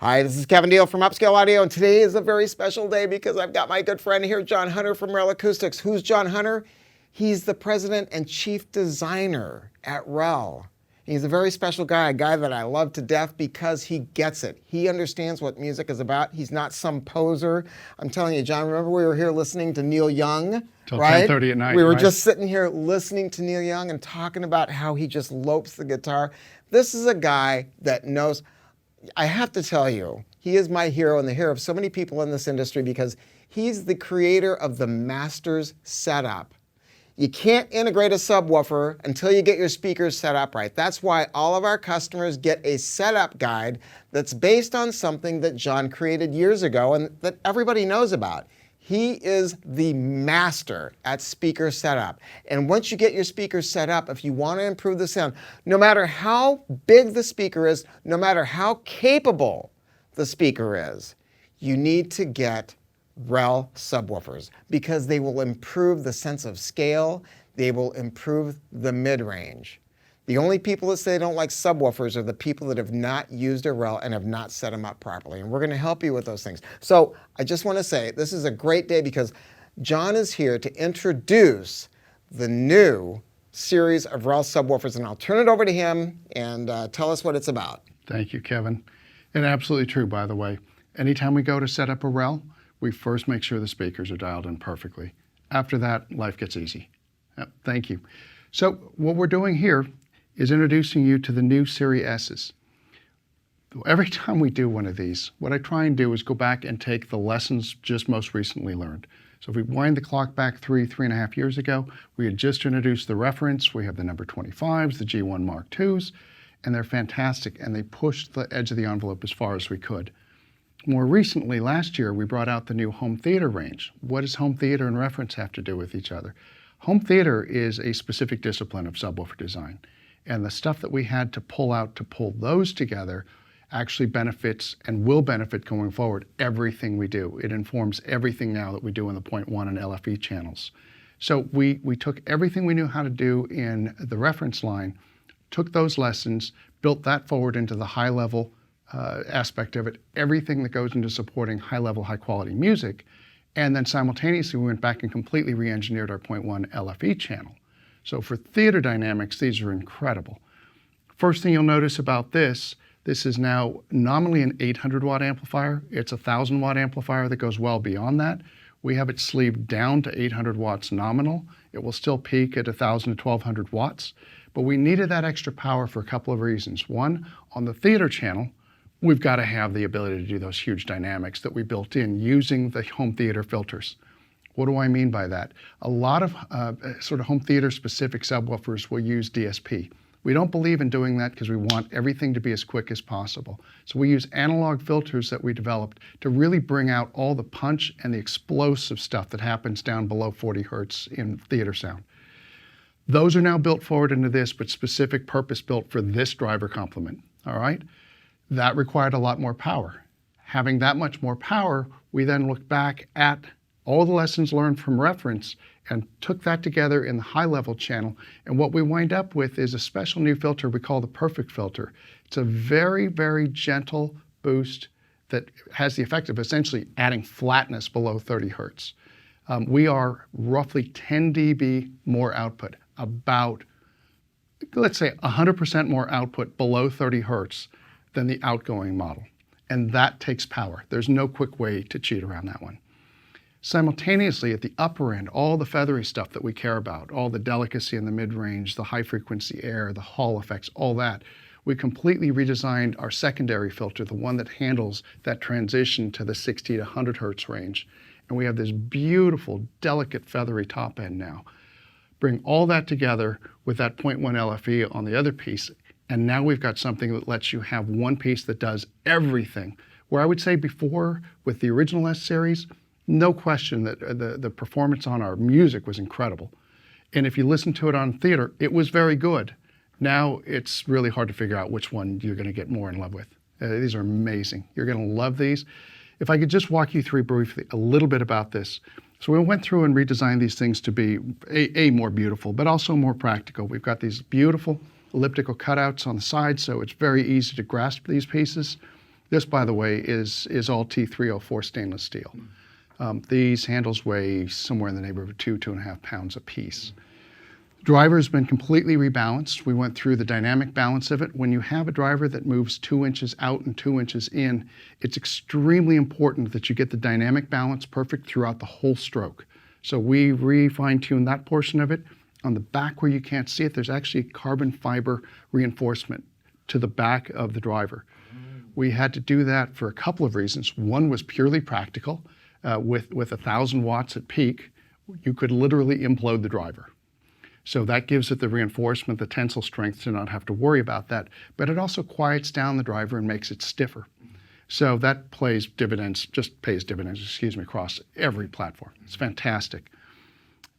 Hi, this is Kevin Deal from Upscale Audio, and today is a very special day because I've got my good friend here, John Hunter from REL Acoustics. Who's John Hunter? He's the president and chief designer at REL. He's a very special guy, a guy that I love to death because he gets it. He understands what music is about. He's not some poser. I'm telling you, John, remember we were here listening to Neil Young? Till right? 10:30 at night. We were right? just sitting here listening to Neil Young and talking about how he just lopes the guitar. This is a guy that knows. I have to tell you, he is my hero and the hero of so many people in this industry because he's the creator of the Masters setup. You can't integrate a subwoofer until you get your speakers set up right. That's why all of our customers get a setup guide that's based on something that John created years ago and that everybody knows about. He is the master at speaker setup. And once you get your speakers set up, if you want to improve the sound, no matter how big the speaker is, no matter how capable the speaker is, you need to get REL subwoofers because they will improve the sense of scale, they will improve the mid-range. The only people that say they don't like subwoofers are the people that have not used a REL and have not set them up properly. And we're going to help you with those things. So I just want to say this is a great day because John is here to introduce the new series of REL subwoofers. And I'll turn it over to him and tell us what it's about. Thank you, Kevin. And absolutely true, by the way. Anytime we go to set up a REL, we first make sure the speakers are dialed in perfectly. After that, life gets easy. Yep, thank you. So what we're doing here is introducing you to the new Serie S's. Every time we do one of these, what I try and do is go back and take the lessons just most recently learned. So if we wind the clock back three and a half years ago, we had just introduced the reference. We have the number 25s, the G1 Mark IIs, and they're fantastic, and they pushed the edge of the envelope as far as we could. More recently, last year, we brought out the new home theater range. What does home theater and reference have to do with each other? Home theater is a specific discipline of subwoofer design. And the stuff that we had to pull out to pull those together actually benefits and will benefit going forward everything we do. It informs everything now that we do in the 0.1 and LFE channels. So we took everything we knew how to do in the reference line, took those lessons, built that forward into the high-level aspect of it, everything that goes into supporting high-level, high-quality music, and then simultaneously we went back and completely re-engineered our 0.1 LFE channel. So for theater dynamics, these are incredible. First thing you'll notice about this is now nominally an 800 watt amplifier. It's a 1000 watt amplifier that goes well beyond that. We have it sleeved down to 800 watts nominal. It will still peak at 1000 to 1200 watts, but we needed that extra power for a couple of reasons. One, on the theater channel, we've got to have the ability to do those huge dynamics that we built in using the home theater filters. What do I mean by that? A lot of sort of home theater specific subwoofers will use DSP. We don't believe in doing that because we want everything to be as quick as possible. So we use analog filters that we developed to really bring out all the punch and the explosive stuff that happens down below 40 hertz in theater sound. Those are now built forward into this, but specific purpose built for this driver complement, all right? That required a lot more power. Having that much more power, we then look back at all the lessons learned from reference and took that together in the high-level channel. And what we wind up with is a special new filter we call the Perfect filter. It's a very, very gentle boost that has the effect of essentially adding flatness below 30 hertz. We are roughly 10 dB more output, about, let's say 100% more output below 30 hertz than the outgoing model. And that takes power. There's no quick way to cheat around that one. Simultaneously, at the upper end, all the feathery stuff that we care about, all the delicacy in the mid-range, the high-frequency air, the Hall effects, all that, we completely redesigned our secondary filter, the one that handles that transition to the 60 to 100 hertz range. And we have this beautiful, delicate, feathery top end now. Bring all that together with that 0.1 LFE on the other piece, and now we've got something that lets you have one piece that does everything. Where I would say before, with the original S series, no question that the performance on our music was incredible. And if you listen to it on theater, it was very good. Now it's really hard to figure out which one you're going to get more in love with. These are amazing. You're going to love these. If I could just walk you through briefly a little bit about this. So we went through and redesigned these things to be more beautiful, but also more practical. We've got these beautiful elliptical cutouts on the side, so it's very easy to grasp these pieces. This, by the way, is all T304 stainless steel. These handles weigh somewhere in the neighborhood of 2.5 pounds apiece. The driver's been completely rebalanced. We went through the dynamic balance of it. When you have a driver that moves 2 inches out and 2 inches in, it's extremely important that you get the dynamic balance perfect throughout the whole stroke. So we fine-tuned that portion of it. On the back where you can't see it, there's actually carbon fiber reinforcement to the back of the driver. We had to do that for a couple of reasons. One was purely practical. With 1,000 watts at peak, you could literally implode the driver. So that gives it the reinforcement, the tensile strength to not have to worry about that. But it also quiets down the driver and makes it stiffer. So that pays dividends across every platform. It's fantastic.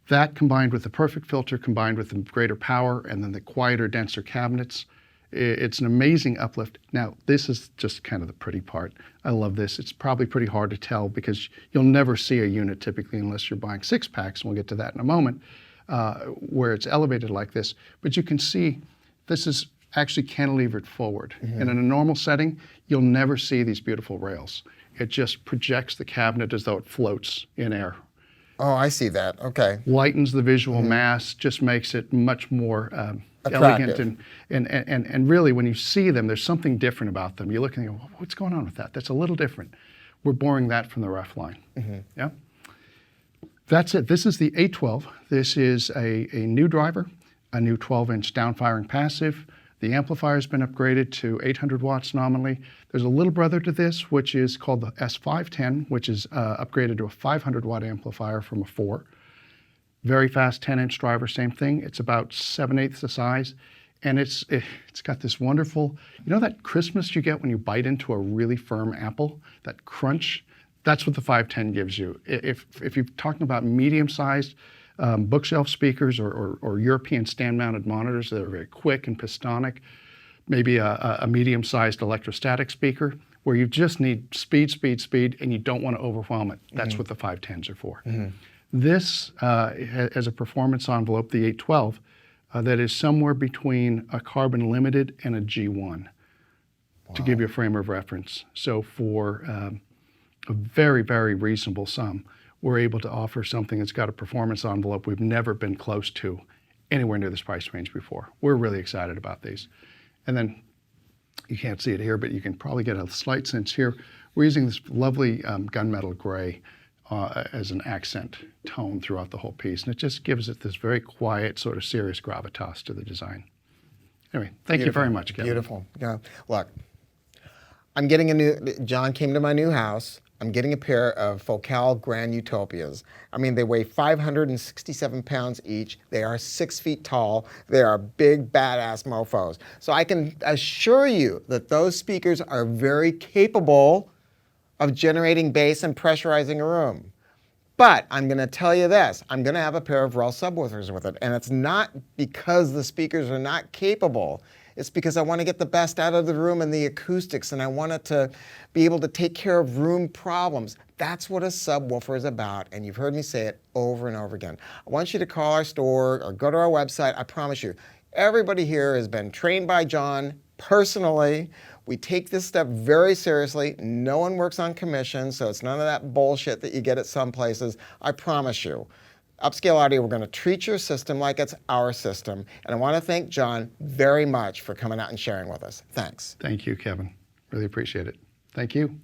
That combined with the perfect filter, combined with the greater power, and then the quieter, denser cabinets, it's an amazing uplift. Now, this is just kind of the pretty part. I love this. It's probably pretty hard to tell because you'll never see a unit typically unless you're buying 6-packs, and we'll get to that in a moment, where it's elevated like this. But you can see this is actually cantilevered forward. And in a normal setting, you'll never see these beautiful rails. It just projects the cabinet as though it floats in air. Oh, I see that. Okay. Lightens the visual mass, just makes it much more elegant. And really, when you see them, there's something different about them. You look and you go, what's going on with that? That's a little different. We're borrowing that from the ref line. Yeah. That's it. This is the 812. This is a new driver, a new 12-inch down-firing passive. The amplifier's been upgraded to 800 watts nominally. There's a little brother to this, which is called the S510, which is upgraded to a 500-watt amplifier from a 4. Very fast 10-inch driver, same thing. It's about 7/8 the size. And it's got this wonderful, you know that crispness you get when you bite into a really firm apple? That crunch? That's what the 510 gives you. If you're talking about medium-sized bookshelf speakers or European stand-mounted monitors that are very quick and pistonic, maybe a medium-sized electrostatic speaker where you just need speed, and you don't want to overwhelm it. That's what the 510s are for. This has a performance envelope, the 812, that is somewhere between a carbon limited and a G1, to give you a frame of reference. So for a very, very reasonable sum, we're able to offer something that's got a performance envelope we've never been close to anywhere near this price range before. We're really excited about these. And then you can't see it here, but you can probably get a slight sense here. We're using this lovely gunmetal gray as an accent tone throughout the whole piece. And it just gives it this very quiet, sort of serious gravitas to the design. Anyway, thank you very much, Kevin. Beautiful. Yeah. Look, John came to my new house. I'm getting a pair of Focal Grand Utopias. I mean, they weigh 567 pounds each. They are 6 feet tall. They are big, badass mofos. So I can assure you that those speakers are very capable of generating bass and pressurizing a room. But I'm going to tell you this. I'm going to have a pair of REL subwoofers with it. And it's not because the speakers are not capable. It's because I want to get the best out of the room and the acoustics, and I want it to be able to take care of room problems. That's what a subwoofer is about, and you've heard me say it over and over again. I want you to call our store or go to our website. I promise you, everybody here has been trained by John personally. We take this stuff very seriously. No one works on commission, so it's none of that bullshit that you get at some places. I promise you. Upscale Audio, we're going to treat your system like it's our system. And I want to thank John very much for coming out and sharing with us. Thanks. Thank you, Kevin. Really appreciate it. Thank you.